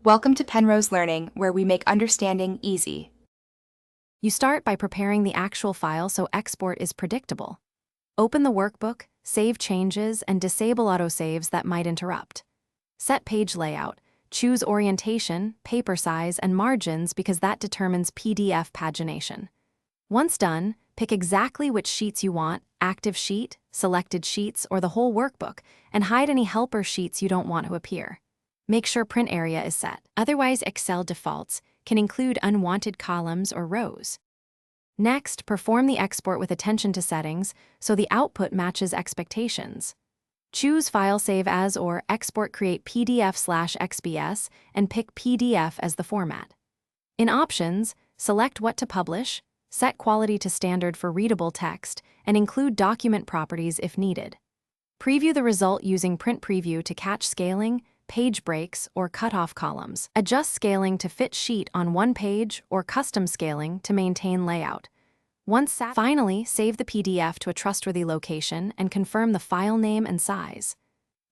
Welcome to Penrose Learning, where we make understanding easy. You start by preparing the actual file so export is predictable. Open the workbook, save changes, and disable autosaves that might interrupt. Set page layout. Choose orientation, paper size, and margins because that determines PDF pagination. Once done, pick exactly which sheets you want, active sheet, selected sheets, or the whole workbook, and hide any helper sheets you don't want to appear. Make sure print area is set. Otherwise, Excel defaults can include unwanted columns or rows. Next, perform the export with attention to settings so the output matches expectations. Choose File Save As or Export Create PDF/XBS and pick PDF as the format. In Options, select what to publish, set quality to standard for readable text, and include document properties if needed. Preview the result using Print Preview to catch scaling, page breaks, or cut-off columns. Adjust scaling to fit sheet on one page or custom scaling to maintain layout. Finally, save the PDF to a trustworthy location and confirm the file name and size.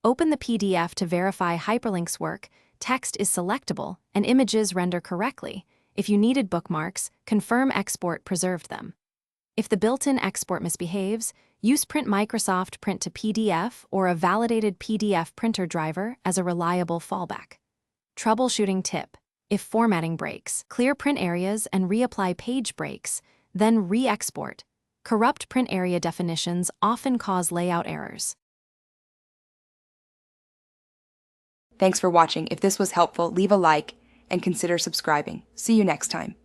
Open the PDF to verify hyperlinks work, text is selectable, and images render correctly. If you needed bookmarks, confirm export preserved them. If the built-in export misbehaves, use Print Microsoft Print to PDF or a validated PDF printer driver as a reliable fallback. Troubleshooting tip: if formatting breaks, clear print areas and reapply page breaks, then re-export. Corrupt print area definitions often cause layout errors. Thanks for watching. If this was helpful, leave a like and consider subscribing. See you next time.